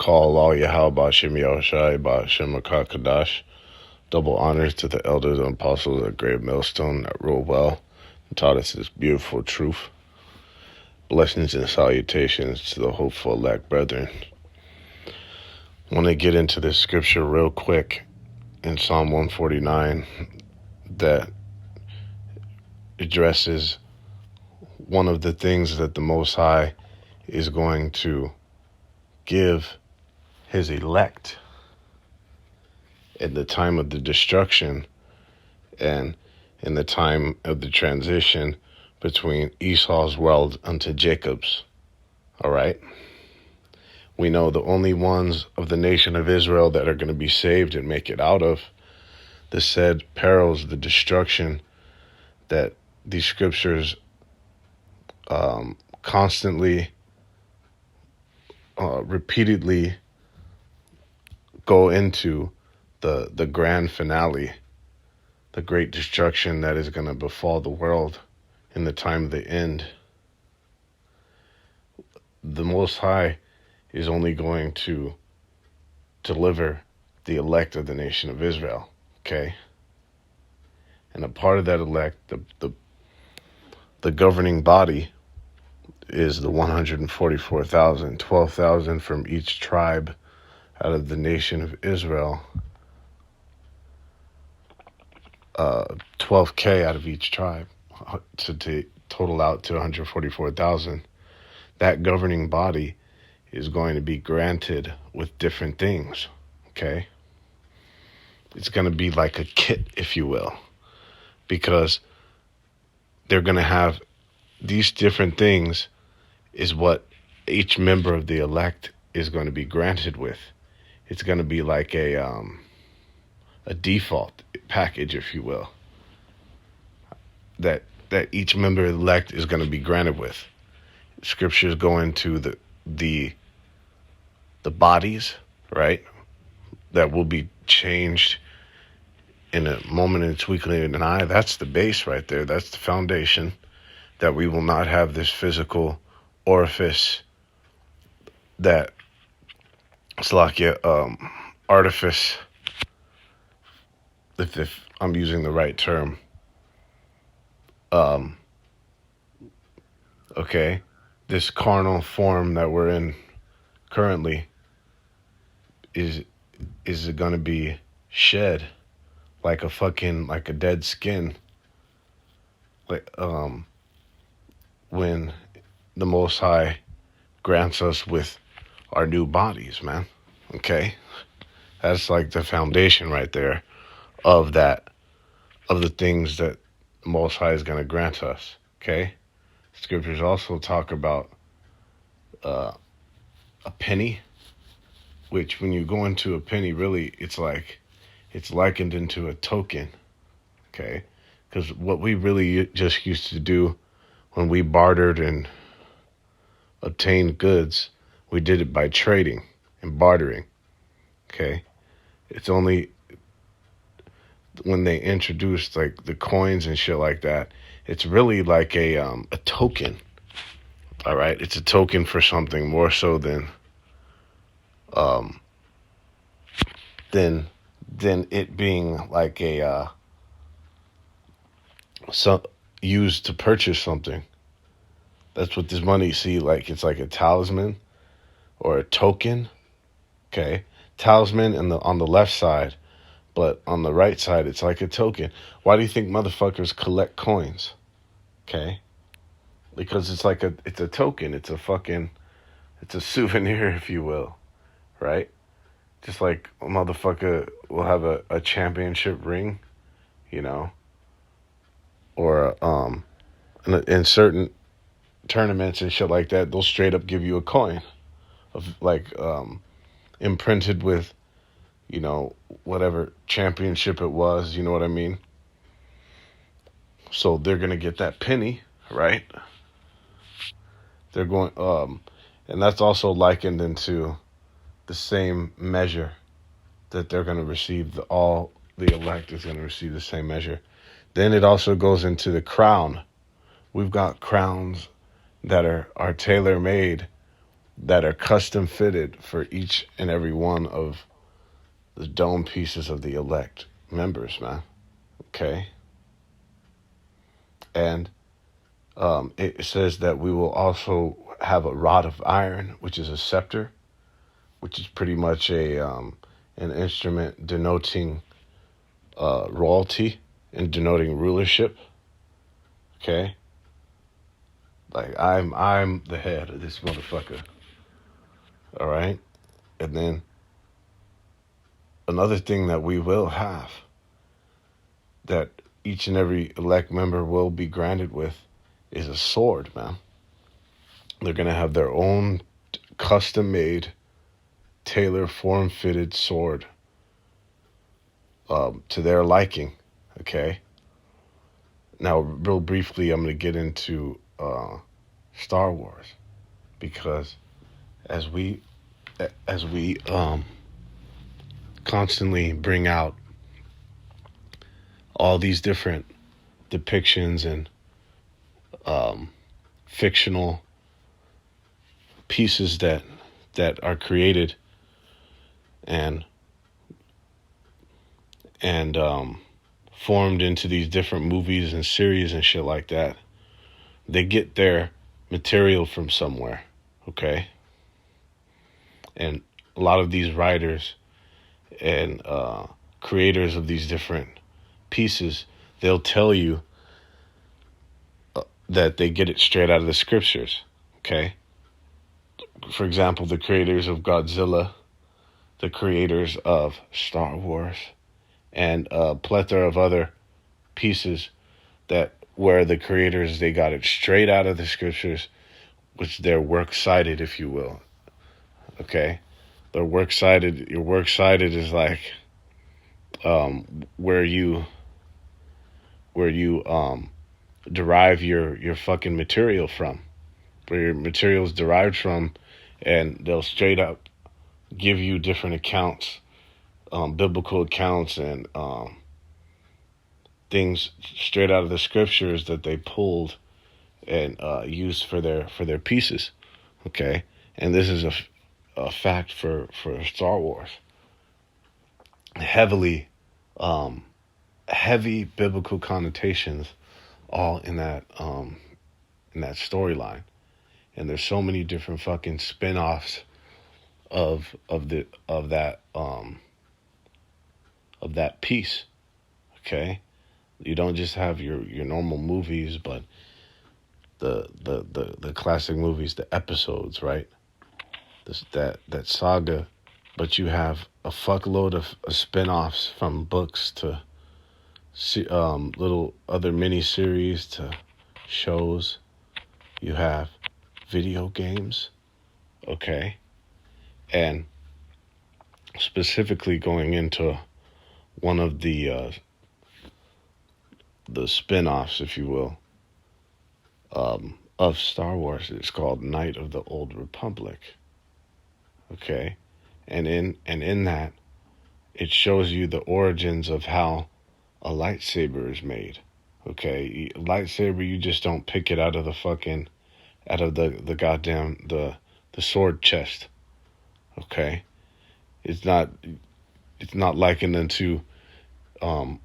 call all Yahweh Ba'Shem Yahushai Ba'Shem Kadash. Double honors to the elders and apostles at Great Millstone that rule well and taught us this beautiful truth. Blessings and salutations to the hopeful elect brethren. I want to get into this scripture real quick in Psalm 149 that addresses one of the things that the Most High is going to give his elect in the time of the destruction and in the time of the transition between Esau's world unto Jacob's. All right? We know the only ones of the nation of Israel that are going to be saved and make it out of the said perils, the destruction that these scriptures constantly, repeatedly go into the grand finale, the great destruction that is going to befall the world in the time of the end. The Most High is only going to deliver the elect of the nation of Israel, okay? And a part of that elect, the governing body, is the 144,000, 12,000 from each tribe out of the nation of Israel, 12K out of each tribe to total out to 144,000. That governing body is going to be granted with different things, okay? It's going to be like a kit, if you will, because they're going to have these different things is what each member of the elect is going to be granted with. It's going to be like a default package, if you will, that each member of the elect is going to be granted with. Scriptures go into the bodies, right, that will be changed in a moment, in a twinkling of an eye. That's the base right there. That's the foundation, that we will not have this physical orifice that it's like artifice, if I'm using the right term. Okay, this carnal form that we're in currently is going to be shed like a dead skin, like when the Most High grants us with our new bodies, man. Okay, that's like the foundation right there of the things that the Most High is going to grant us. Okay, scriptures also talk about a penny, which when you go into a penny, really it's likened into a token. Okay, because what we really just used to do when we bartered and obtained goods, we did it by trading and bartering. Okay, it's only when they introduced like the coins and shit like that, it's really like a token. All right, it's a token for something more so than it being like a used to purchase something. That's what this money, see, like it's like a talisman or a token. Okay, talisman on the left side, but on the right side it's like a token. Why do you think motherfuckers collect coins? Okay, because it's a token. It's a souvenir, if you will, right? Just like a motherfucker will have a championship ring, you know, or in certain tournaments and shit like that, they'll straight up give you a coin of like imprinted with, you know, whatever championship it was, you know what I mean? So they're gonna get that penny, right? They're going and that's also likened into the same measure that they're going to receive. All the elect is going to receive the same measure. Then it also goes into the crown. We've got crowns that are tailor-made that are custom fitted for each and every one of the dome pieces of the elect members, man. Okay? And it says that we will also have a rod of iron, which is a scepter, which is pretty much an instrument denoting royalty and denoting rulership. Okay? Like I'm the head of this motherfucker. All right? And then another thing that we will have that each and every elect member will be granted with is a sword, man. They're going to have their own custom made, tailor form fitted sword to their liking. Okay? Now, real briefly, I'm going to get into Star Wars because as we constantly bring out all these different depictions and fictional pieces that are created and formed into these different movies and series and shit like that. They get their material from somewhere, okay? And a lot of these writers and creators of these different pieces, they'll tell you that they get it straight out of the scriptures, okay? For example, the creators of Godzilla, the creators of Star Wars, and a plethora of other pieces that where the creators, they got it straight out of the scriptures, which they're works cited, if you will. Okay? Their works cited, your works cited is like where you derive your fucking material from, where your material is derived from, and they'll straight up give you different accounts, biblical accounts and things straight out of the scriptures that they pulled and used for their pieces. Okay, and this is a fact for Star Wars. Heavy biblical connotations, all in that storyline, and there's so many different fucking spin-offs of that piece. Okay, you don't just have your normal movies, but the classic movies, the episodes, right? That saga, but you have a fuckload of spin-offs from books to little other mini-series to shows. You have video games, okay? And specifically going into one of the spin-offs, if you will, of Star Wars. It's called Knight of the Old Republic. Okay? And in that, it shows you the origins of how a lightsaber is made. Okay? A lightsaber, you just don't pick it out of the goddamn the sword chest. Okay? It's not likened unto one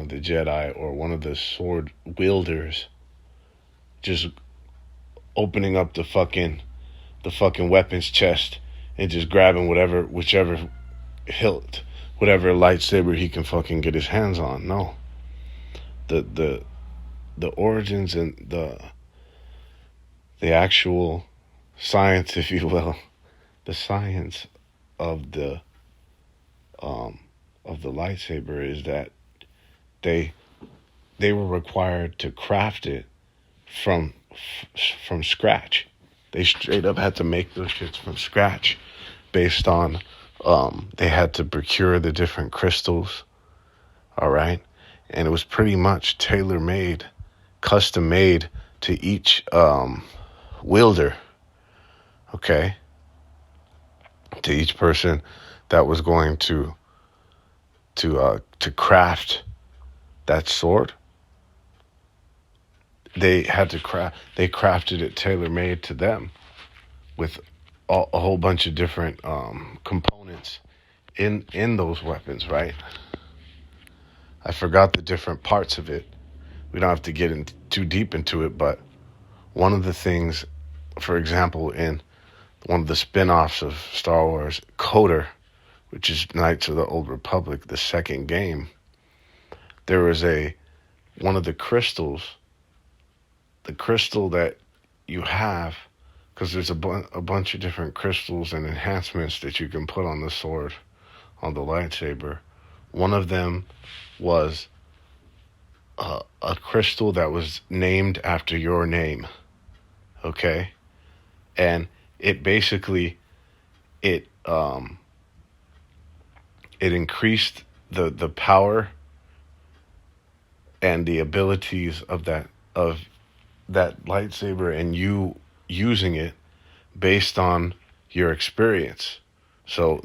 of the Jedi or one of the sword wielders just opening up the fucking weapons chest and just grabbing whichever hilt, whatever lightsaber he can fucking get his hands on. No. The origins and the actual science, if you will, the science of the lightsaber is that they were required to craft it from scratch. They straight up had to make those shits from scratch based on they had to procure the different crystals, all right? And it was pretty much tailor-made, custom-made to each wielder, okay? To each person that was going to craft that sword. They crafted it tailor-made to them with a whole bunch of different components in those weapons, right? I forgot the different parts of it. We don't have to get in too deep into it, but one of the things, for example, in one of the spin-offs of Star Wars, KOTOR, which is Knights of the Old Republic, the second game, there was one of the crystals, the crystal that you have, because there's a bunch of different crystals and enhancements that you can put on the sword, on the lightsaber. One of them was a crystal that was named after your name, okay? And it basically it it increased the power and the abilities of that lightsaber and you using it based on your experience. So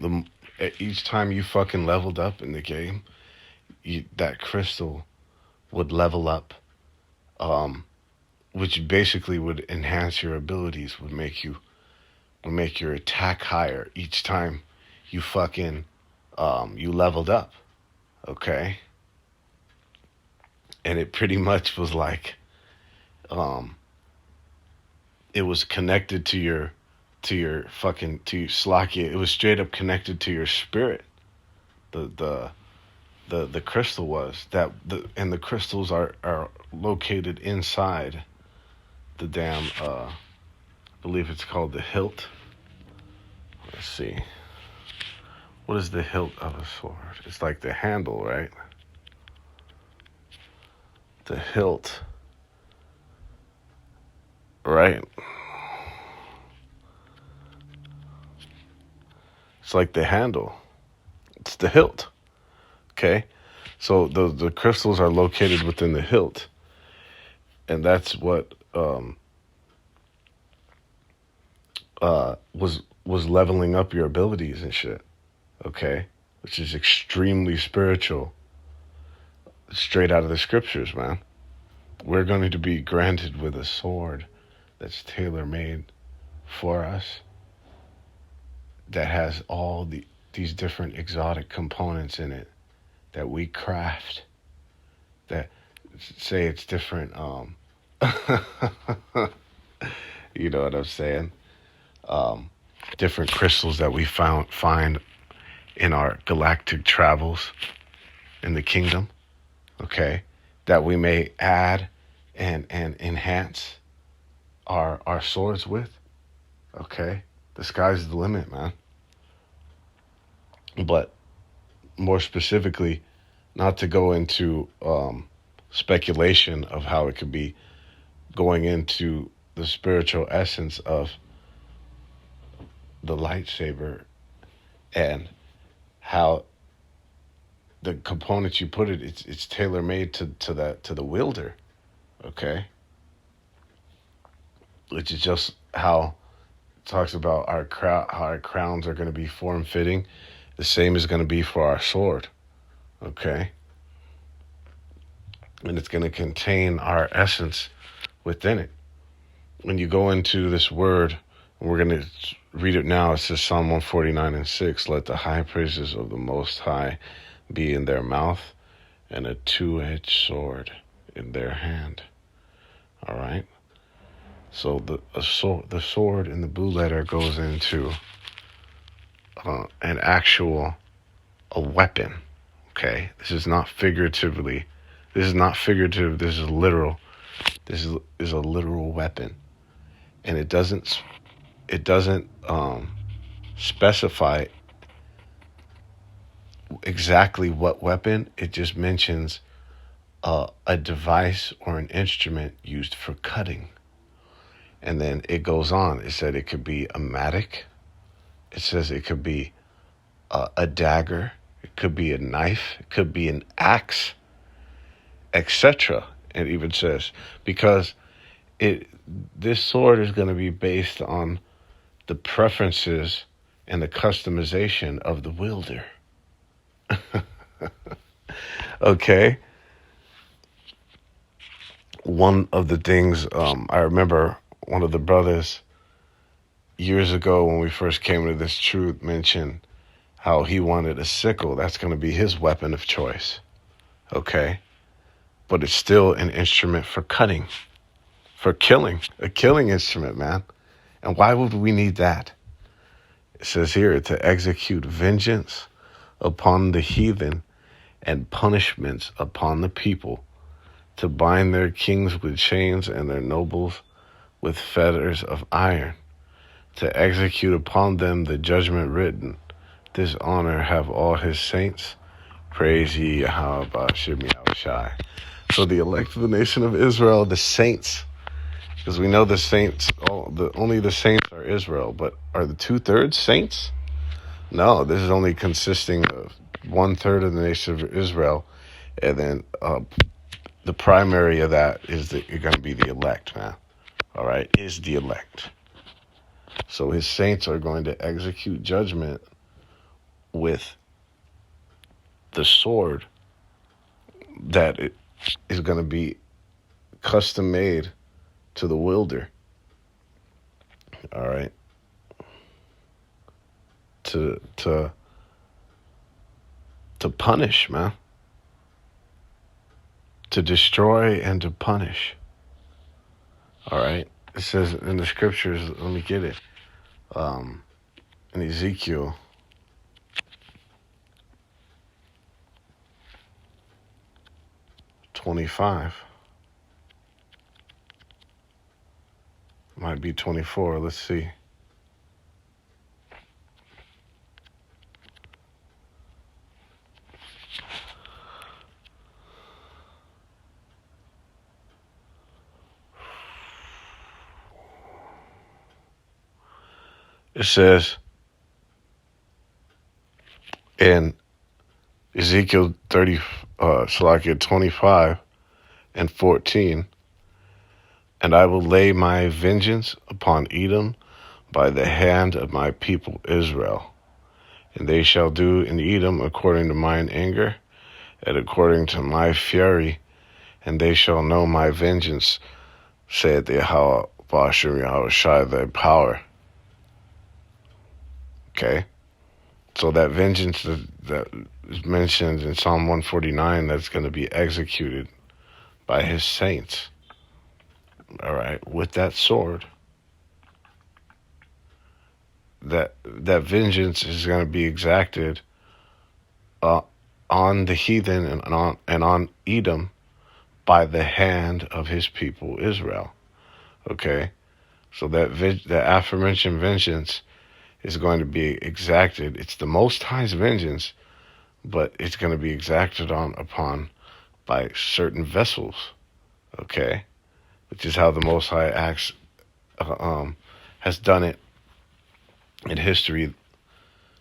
each time you fucking leveled up in the game, that crystal would level up, um, which basically would enhance your abilities, would make your attack higher each time you fucking you leveled up. Okay, and it pretty much was like um, it was connected to your fucking to Slakia. It was straight up connected to your spirit. The the crystal was that and the crystals are located inside the damn I believe it's called the hilt. Let's see. What is the hilt of a sword? It's like the handle, right? The hilt, right? It's like the handle. It's the hilt. Okay? So the crystals are located within the hilt. And that's what was leveling up your abilities and shit. Okay? Which is extremely spiritual. Straight out of the scriptures, man. We're going to be granted with a sword that's tailor made for us, that has all these different exotic components in it that we craft, that say it's different you know what I'm saying, um different crystals that we find in our galactic travels in the kingdom, okay, that we may add and enhance our swords with. Okay, the sky's the limit, man. But more specifically, not to go into speculation of how it could be, going into the spiritual essence of the lightsaber and how the components you put it's tailor made to the wielder, okay? Which is just how it talks about how our crowns are going to be form fitting. The same is going to be for our sword, okay? And it's going to contain our essence within it. When you go into this word, and we're going to read it now, it says Psalm 149:6, let the high praises of the Most High be in their mouth and a two-edged sword in their hand. All right? So the sword in the blue letter goes into an actual a weapon. Okay, this is not figuratively. This is not figurative. This is literal. This is a literal weapon, and it doesn't specify exactly what weapon. It just mentions a device or an instrument used for cutting. And then it goes on. It said it could be a mattock. It says it could be a dagger. It could be a knife. It could be an axe, etc. It even says, because this sword is going to be based on the preferences and the customization of the wielder. Okay. One of the things I remember, one of the brothers years ago when we first came to this truth mentioned how he wanted a sickle. That's going to be his weapon of choice. Okay? But it's still an instrument for cutting, for killing, a killing instrument, man. And why would we need that? It says here to execute vengeance upon the heathen and punishments upon the people, to bind their kings with chains and their nobles with fetters of iron, to execute upon them the judgment written. This honor have all his saints. Praise ye Yahweh Ba'ashem Yahushai. So the elect of the nation of Israel, the saints, because we know the saints, only the saints are Israel, but are the 2/3 saints? No, this is only consisting of 1/3 of the nation of Israel, and then the primary of that is you're going to be the elect, man. All right, is the elect. So his saints are going to execute judgment with the sword that is going to be custom made to the wielder. All right. To punish, man. To destroy and to punish. All right. It says in the scriptures, let me get it. In Ezekiel 25. Might be 24. Let's see. It says in Ezekiel 25 and 14, and I will lay my vengeance upon Edom by the hand of my people Israel. And they shall do in Edom according to mine anger, and according to my fury, and they shall know my vengeance, saith the Yahweh Ba'ashem Yahushai, thy power. Okay? So that vengeance that is mentioned in Psalm 149, that's going to be executed by his saints. All right? With that sword. That vengeance is going to be exacted on the heathen and on Edom by the hand of his people Israel. Okay? So that aforementioned vengeance is going to be exacted. It's the Most High's vengeance, but it's going to be exacted upon by certain vessels, okay? Which is how the Most High has done it in history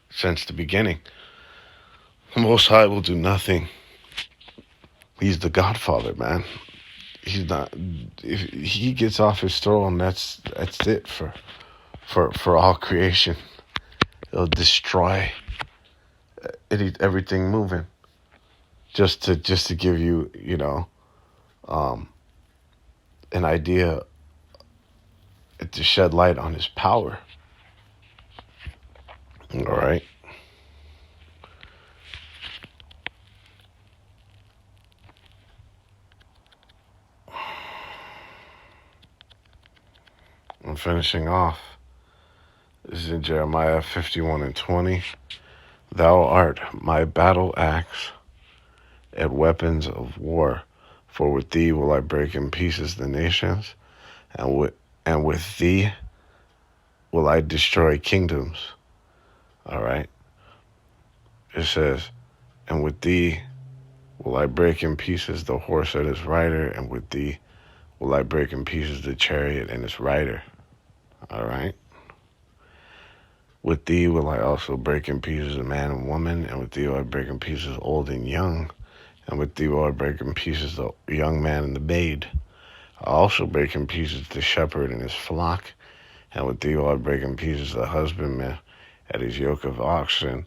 since the beginning. The Most High will do nothing. He's the Godfather, man. He's not. If he gets off his throne, that's it for all creation. It'll destroy everything moving. Just to give you, an idea, to shed light on his power. All right. I'm finishing off. This is in Jeremiah 51 and 20. Thou art my battle axe and weapons of war, for with thee will I break in pieces the nations, and with thee will I destroy kingdoms. All right. It says, and with thee will I break in pieces the horse and its rider, and with thee will I break in pieces the chariot and its rider. All right. With thee will I also break in pieces a man and woman, and with thee will I break in pieces old and young, and with thee will I break in pieces the young man and the maid. I also break in pieces the shepherd and his flock, and with thee will I break in pieces the husbandman and his yoke of oxen,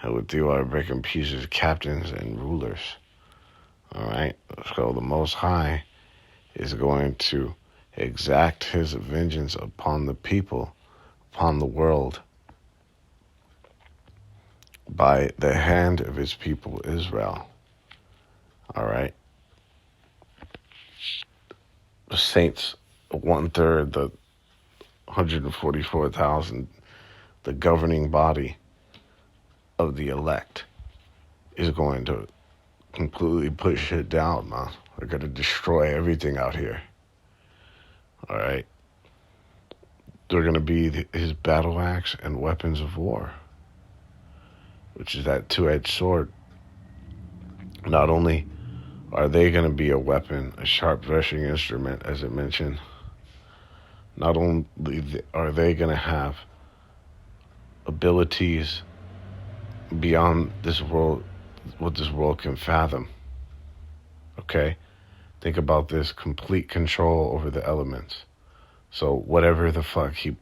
and with thee will I break in pieces captains and rulers. All right, so the Most High is going to exact his vengeance upon the people upon the world by the hand of his people Israel. All right? The saints, 1/3, the 144,000, the governing body of the elect is going to completely put shit down, man. They're going to destroy everything out here. All right? They're going to be his battle axe and weapons of war, which is that two-edged sword. Not only are they going to be a weapon, a sharp threshing instrument, as it mentioned, not only are they going to have abilities beyond this world, what this world can fathom. Okay? Think about this: complete control over the elements. So whatever the fuck he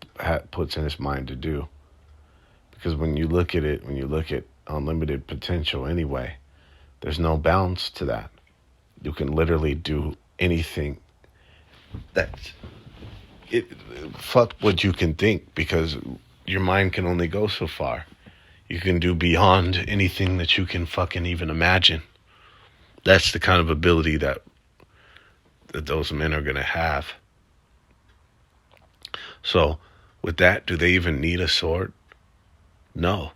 puts in his mind to do. Because when you look at it, when you look at unlimited potential anyway, there's no bounds to that. You can literally do anything. That's it. Fuck what you can think, because your mind can only go so far. You can do beyond anything that you can fucking even imagine. That's the kind of ability that those men are going to have. So, with that, do they even need a sword? No.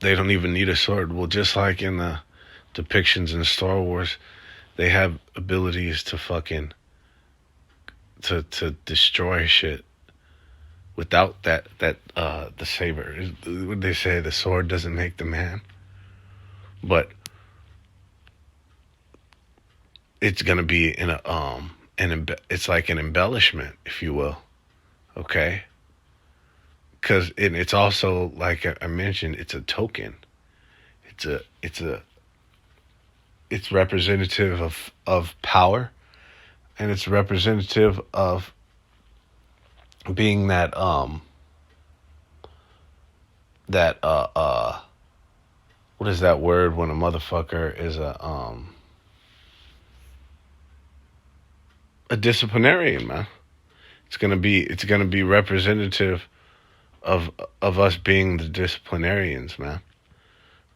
They don't even need a sword. Well, just like in the depictions in Star Wars, they have abilities to fucking to destroy shit without that the saber. What they say, the sword doesn't make the man. But it's gonna be in a it's like an embellishment, if you will. Okay? Because it's also, like I mentioned, it's a token. It's representative of power, and it's representative of being that what is that word when a motherfucker is a disciplinarian, man. It's gonna be representative of us being the disciplinarians, man.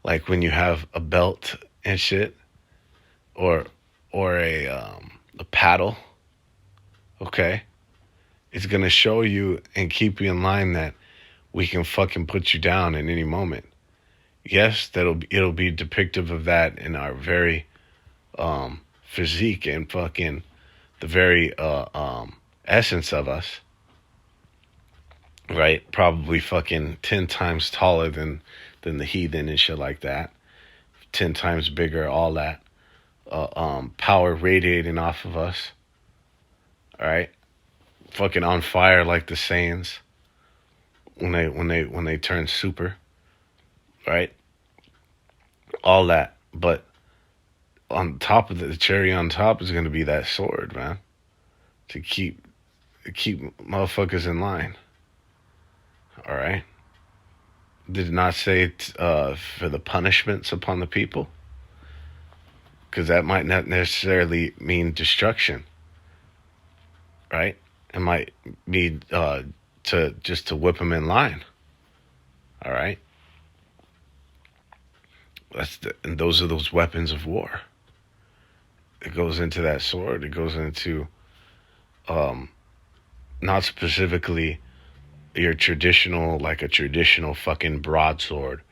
Like when you have a belt and shit, or a paddle, okay? It's gonna show you and keep you in line that we can fucking put you down at any moment. Yes, it'll be depictive of that in our very physique and fucking the very essence of us. Right? Probably fucking 10 times taller than the heathen and shit like that. 10 times bigger, all that. Power radiating off of us. Alright? Fucking on fire like the Saiyans when they turn super. Right? All that. But on top of the cherry on top is gonna be that sword, man. To keep motherfuckers in line. All right. Did it not say for the punishments upon the people? Because that might not necessarily mean destruction, right? It might mean to whip them in line. All right. And those are those weapons of war. It goes into that sword. It goes into not specifically your traditional, like a traditional fucking broadsword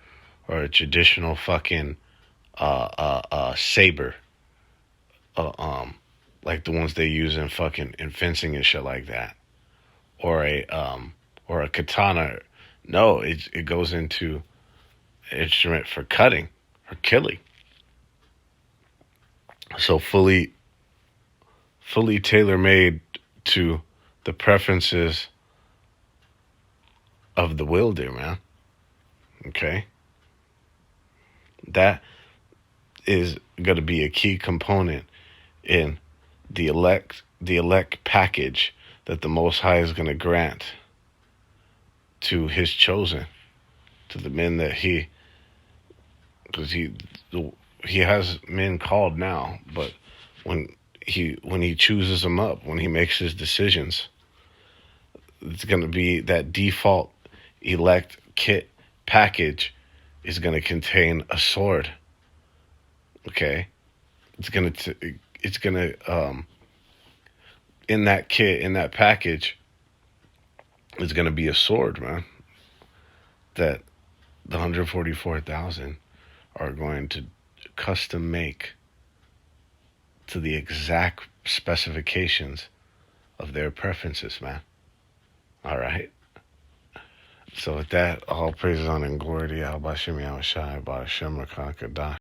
or a traditional fucking saber, like the ones they use in fucking in fencing and shit like that, or a katana. No, it goes into an instrument for cutting or killing. So fully tailor made to the preferences of the wielder, man. Okay? That is going to be a key component in the elect package that the Most High is going to grant to his chosen, to the men that because he has men called now, but when he chooses them up, when he makes his decisions, It's going to be that default elect kit package is going to contain a sword. Okay, it's going to in that kit, in that package, is going to be a sword, man. That the 144,000 are going to custom make to the exact specifications of their preferences, man. All right. So with that, all praises on and glory to Yahweh Shem Yahweh Shai, Ba'ashem Rakakadah.